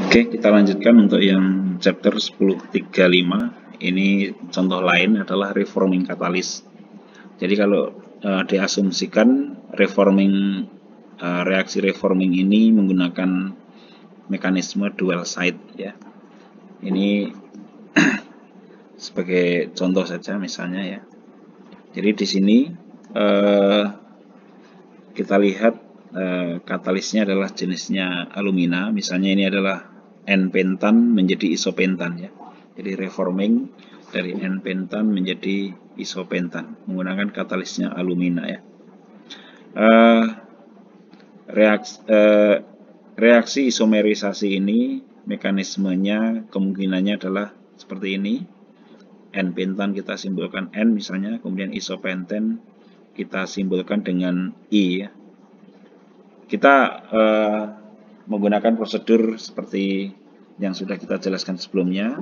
Oke, kita lanjutkan untuk yang chapter 10.35. Ini contoh lain adalah reforming catalyst. Jadi kalau diasumsikan reaksi reforming ini menggunakan mekanisme dual side ya. Ini sebagai contoh saja misalnya ya. Jadi di sini kita lihat katalisnya adalah jenisnya alumina. Misalnya ini adalah N-pentan menjadi isopentan ya. Jadi reforming dari N-pentan menjadi isopentan menggunakan katalisnya alumina ya. Reaksi isomerisasi ini mekanismenya kemungkinannya adalah seperti ini. N-pentan kita simbolkan N misalnya, kemudian isopentan kita simbolkan dengan I ya. Kita menggunakan prosedur seperti yang sudah kita jelaskan sebelumnya.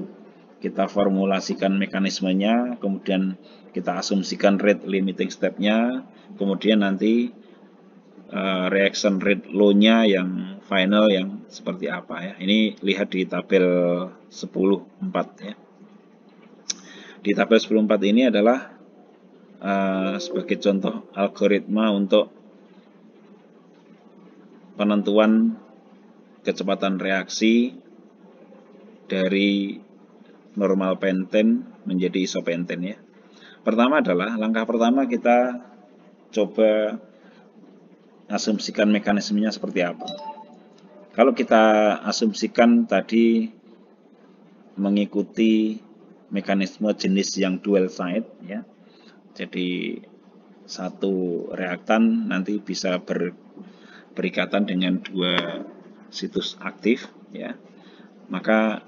Kita formulasikan mekanismenya, kemudian kita asumsikan rate limiting step-nya, kemudian nanti reaction rate low-nya yang final yang seperti apa ya. Ini lihat di tabel 10.4 ya. Di tabel 10.4 ini adalah sebagai contoh algoritma untuk penentuan kecepatan reaksi dari normal penten menjadi isopenten ya. Pertama adalah langkah pertama kita coba asumsikan mekanismenya seperti apa. Kalau kita asumsikan tadi mengikuti mekanisme jenis yang dual side ya. Jadi satu reaktan nanti bisa berikatan dengan dua situs aktif ya, maka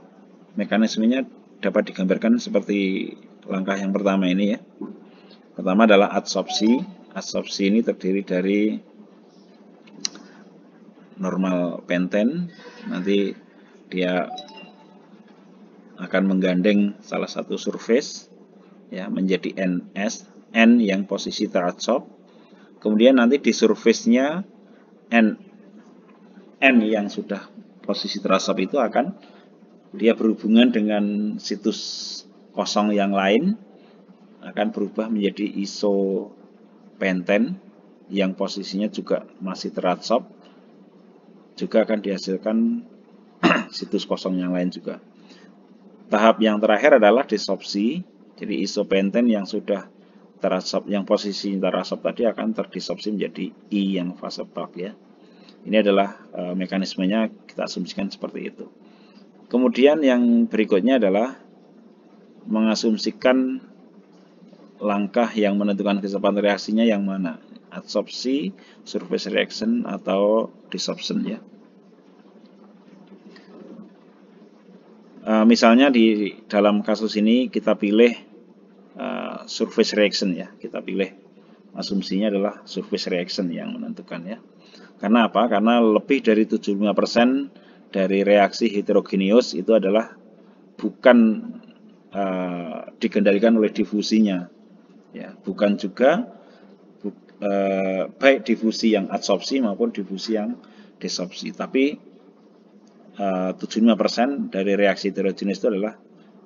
mekanismenya dapat digambarkan seperti langkah yang pertama ini ya. Pertama adalah adsorpsi. Adsorpsi ini terdiri dari normal penten, nanti dia akan menggandeng salah satu surface ya menjadi N yang posisi teradsorb. Kemudian nanti di surface-nya N yang sudah posisi teradsorb itu akan dia berhubungan dengan situs kosong yang lain, akan berubah menjadi isopenten yang posisinya juga masih teradsorb, juga akan dihasilkan situs kosong yang lain juga. Tahap yang terakhir adalah disorpsi. Jadi isopenten yang sudah teradsorb, yang posisi teradsorb tadi akan terdisorpsi menjadi I yang fase bulk ya. Ini adalah mekanismenya, kita asumsikan seperti itu. Kemudian yang berikutnya adalah mengasumsikan langkah yang menentukan kecepatan reaksinya yang mana, adsorpsi, surface reaction, atau desorption ya. Misalnya di dalam kasus ini kita pilih surface reaction ya, kita pilih asumsinya adalah surface reaction yang menentukan ya. Karena apa? Karena lebih dari 75% dari reaksi heterogeneous itu adalah bukan dikendalikan oleh difusinya ya, bukan juga baik difusi yang adsorpsi maupun difusi yang desorpsi, tapi 75% dari reaksi heterogeneous itu adalah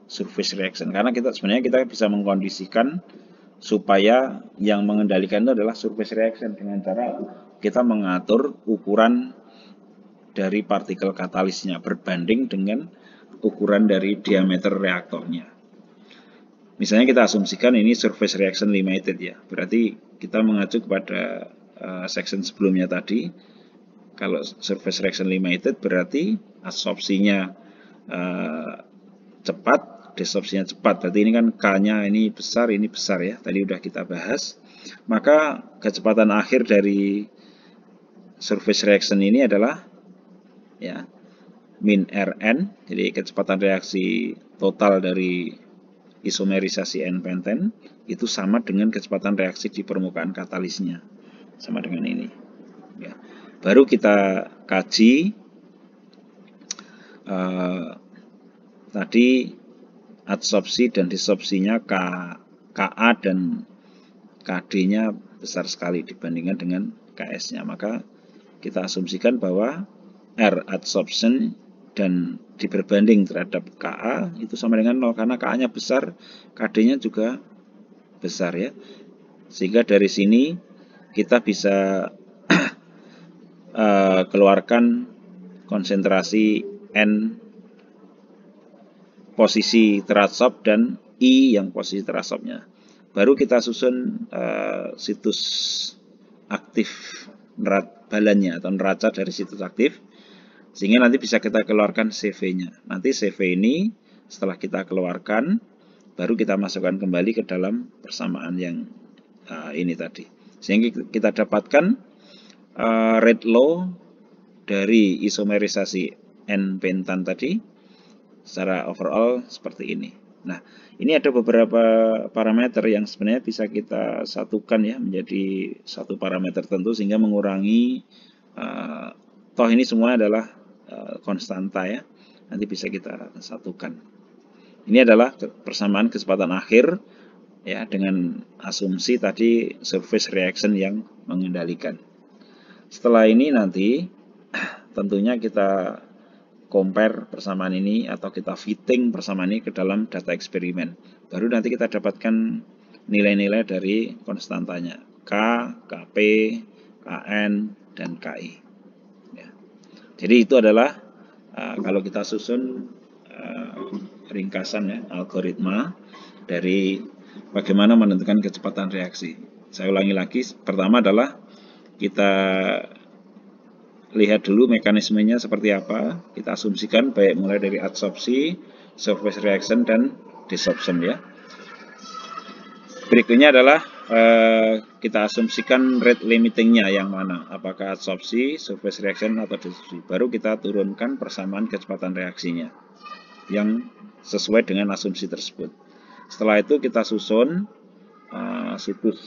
surface reaction. Karena sebenarnya kita bisa mengkondisikan supaya yang mengendalikan itu adalah surface reaction dengan cara kita mengatur ukuran dari partikel katalisnya berbanding dengan ukuran dari diameter reaktornya. Misalnya kita asumsikan ini surface reaction limited ya, berarti kita mengacu kepada section sebelumnya tadi. Kalau surface reaction limited berarti adsorpsinya cepat, desorpsinya cepat. Berarti ini kan K-nya ini besar ya. Tadi udah kita bahas. Maka kecepatan akhir dari surface reaction ini adalah ya min Rn. Jadi kecepatan reaksi total dari isomerisasi N-penten itu sama dengan kecepatan reaksi di permukaan katalisnya. Sama dengan ini. Ya. Baru kita kaji tadi adsorpsi dan desorpsinya Ka dan Kd-nya besar sekali dibandingkan dengan Ks-nya. Maka kita asumsikan bahwa R adsorption dan diberbanding terhadap Ka itu sama dengan 0 karena Ka-nya besar, Kd-nya juga besar ya. Sehingga dari sini kita bisa keluarkan konsentrasi N posisi teradsorb dan I yang posisi teradsorbnya. Baru kita susun situs aktif balannya atau neraca dari situs aktif, sehingga nanti bisa kita keluarkan CV-nya. Nanti CV ini setelah kita keluarkan, baru kita masukkan kembali ke dalam persamaan yang ini tadi. Sehingga kita dapatkan rate law dari isomerisasi N-pentan tadi secara overall seperti ini. Nah, ini ada beberapa parameter yang sebenarnya bisa kita satukan ya menjadi satu parameter tertentu sehingga mengurangi toh ini semua adalah konstanta ya. Nanti bisa kita satukan. Ini adalah persamaan kecepatan akhir ya dengan asumsi tadi surface reaction yang mengendalikan. Setelah ini nanti tentunya kita compare persamaan ini atau kita fitting persamaan ini ke dalam data eksperimen. Baru nanti kita dapatkan nilai-nilai dari konstantanya K, Kp, Kn, dan Ki. Ya. Jadi itu adalah kalau kita susun ringkasan ya, algoritma dari bagaimana menentukan kecepatan reaksi. Saya ulangi lagi, pertama adalah kita lihat dulu mekanismenya seperti apa. Kita asumsikan baik mulai dari adsorpsi, surface reaction, dan desorption ya. Berikutnya adalah kita asumsikan rate limitingnya yang mana, apakah adsorpsi, surface reaction, atau desorpsi. Baru kita turunkan persamaan kecepatan reaksinya yang sesuai dengan asumsi tersebut. Setelah itu kita susun situs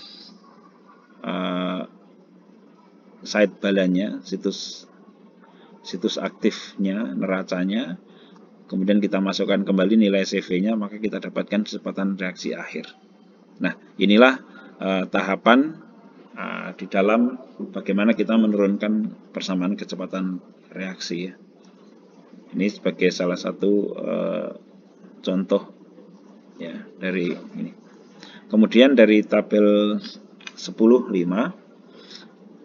site balannya, situs aktifnya, neracanya, kemudian kita masukkan kembali nilai CV-nya, maka kita dapatkan kecepatan reaksi akhir. Nah, inilah tahapan di dalam bagaimana kita menurunkan persamaan kecepatan reaksi ya. Ini sebagai salah satu contoh ya dari ini. Kemudian dari tabel 10.5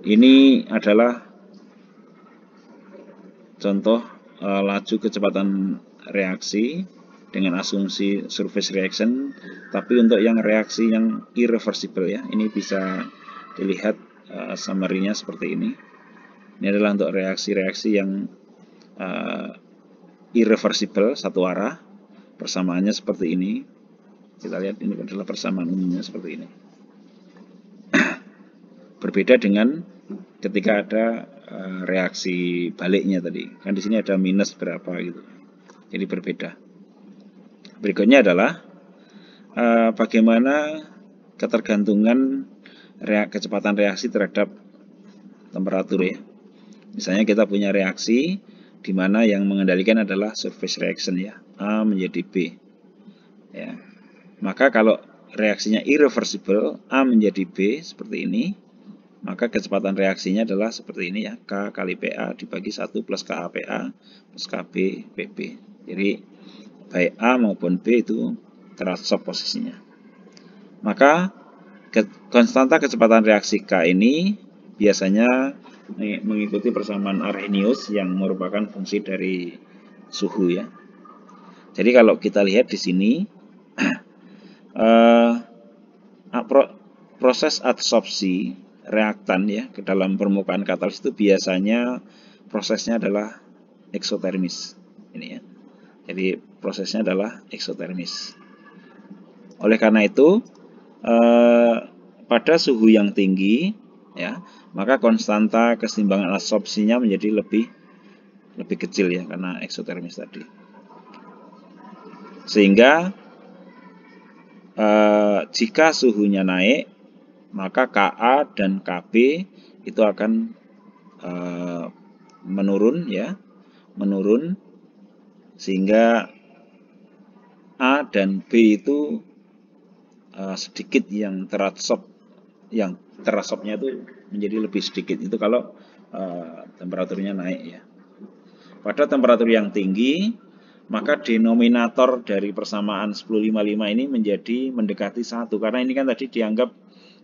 ini adalah contoh laju kecepatan reaksi dengan asumsi surface reaction, tapi untuk yang reaksi yang irreversible ya, ini bisa dilihat summary-nya seperti ini. Ini adalah untuk reaksi-reaksi yang irreversible satu arah, persamaannya seperti ini. Kita lihat ini adalah persamaan umumnya seperti ini. Berbeda dengan ketika ada reaksi baliknya tadi, kan di sini ada minus berapa gitu, jadi berbeda. Berikutnya adalah bagaimana ketergantungan kecepatan reaksi terhadap temperatur ya. Misalnya kita punya reaksi di mana yang mengendalikan adalah surface reaction ya, A menjadi B ya. Maka kalau reaksinya irreversible, A menjadi B seperti ini, maka kecepatan reaksinya adalah seperti ini ya, K kali PA dibagi 1 plus KAPA plus KB PB. Jadi baik A maupun B itu teradsorb posisinya. Maka konstanta kecepatan reaksi K ini biasanya mengikuti persamaan Arrhenius yang merupakan fungsi dari suhu ya. Jadi kalau kita lihat di sini proses adsorpsi reaktan ya ke dalam permukaan katalis itu biasanya prosesnya adalah eksotermis ini ya. Jadi prosesnya adalah eksotermis. Oleh karena itu pada suhu yang tinggi ya, maka konstanta keseimbangan adsorpsinya menjadi lebih kecil ya karena eksotermis tadi. Sehingga jika suhunya naik, maka Ka dan Kb itu akan menurun ya, sehingga A dan B itu sedikit yang teradsorbnya itu menjadi lebih sedikit, itu kalau temperaturnya naik ya. Pada temperatur yang tinggi maka denominator dari persamaan 1055 ini menjadi mendekati 1, karena ini kan tadi dianggap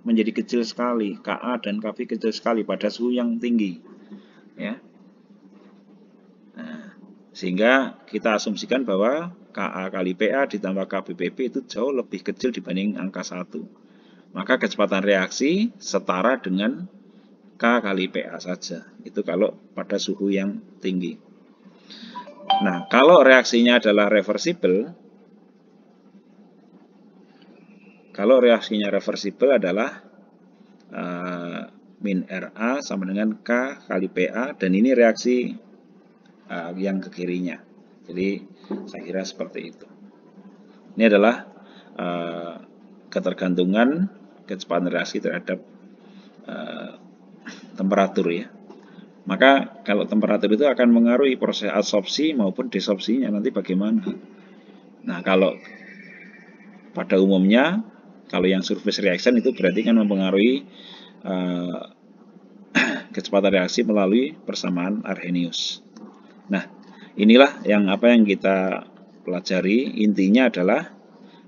menjadi kecil sekali, Ka dan Kv kecil sekali pada suhu yang tinggi, ya. Nah, sehingga kita asumsikan bahwa Ka kali Pa ditambah KBPP itu jauh lebih kecil dibanding angka 1. Maka kecepatan reaksi setara dengan K kali Pa saja. Itu kalau pada suhu yang tinggi. Nah, kalau reaksinya adalah reversible, adalah min Ra sama dengan K kali Pa, dan ini reaksi yang ke kirinya. Jadi saya kira seperti itu. Ini adalah ketergantungan kecepatan reaksi terhadap temperatur, ya. Maka kalau temperatur itu akan mengaruhi proses adsorpsi maupun desorpsinya nanti bagaimana. Nah, kalau pada umumnya kalau yang surface reaction itu berarti kan mempengaruhi kecepatan reaksi melalui persamaan Arrhenius. Nah, inilah yang kita pelajari. Intinya adalah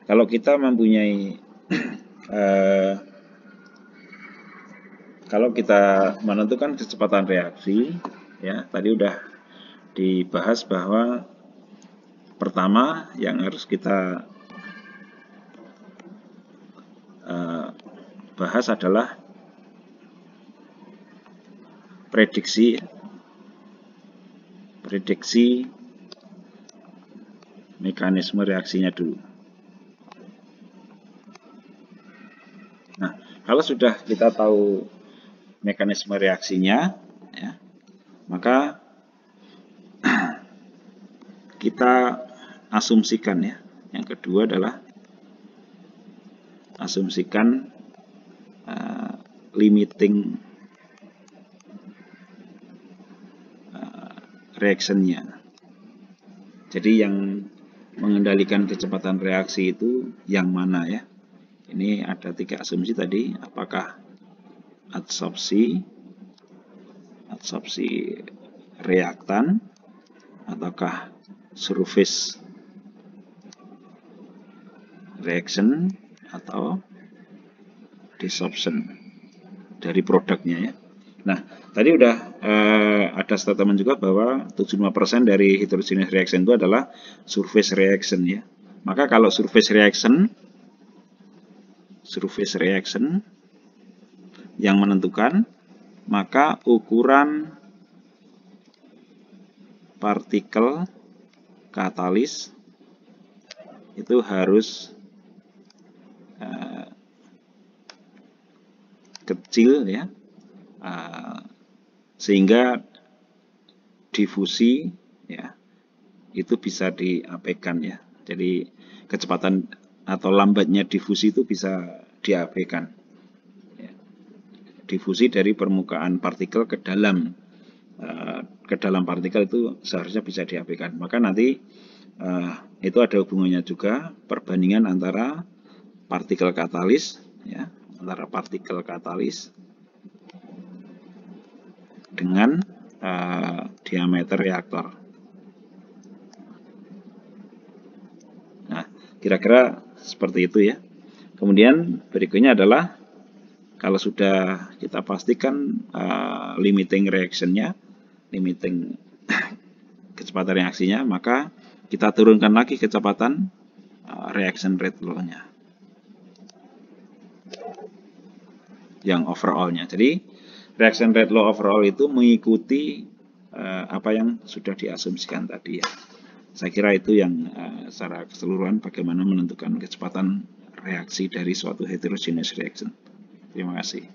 kalau kita mempunyai kalau kita menentukan kecepatan reaksi, ya tadi udah dibahas bahwa pertama yang harus kita bahas adalah prediksi mekanisme reaksinya dulu. Nah, kalau sudah kita tahu mekanisme reaksinya, ya, maka kita asumsikan, ya. Yang kedua adalah asumsikan limiting reaction-nya. Jadi yang mengendalikan kecepatan reaksi itu yang mana, ya? Ini ada 3 asumsi tadi, apakah adsorpsi reaktan, ataukah surface reaction, atau desorption dari produknya, ya. Nah, tadi udah ada statement juga bahwa 75% dari heterogeneous reaction itu adalah surface reaction, ya. Maka kalau surface reaction yang menentukan, maka ukuran partikel katalis itu harus kecil, ya, sehingga difusi, ya, itu bisa diabaikan, ya. Jadi kecepatan atau lambatnya difusi itu bisa diabaikan, ya. Difusi dari permukaan partikel ke dalam partikel itu seharusnya bisa diabaikan. Maka nanti itu ada hubungannya juga, perbandingan antara partikel katalis, ya, antara partikel katalis dengan diameter reaktor. Nah, kira-kira seperti itu, ya. Kemudian berikutnya adalah kalau sudah kita pastikan limiting reaction-nya, limiting kecepatan reaksinya, maka kita turunkan lagi kecepatan reaction rate law-nya yang overall-nya. Jadi reaction rate law overall itu mengikuti apa yang sudah diasumsikan tadi, ya. Saya kira itu yang secara keseluruhan bagaimana menentukan kecepatan reaksi dari suatu heterogeneous reaction. Terima kasih.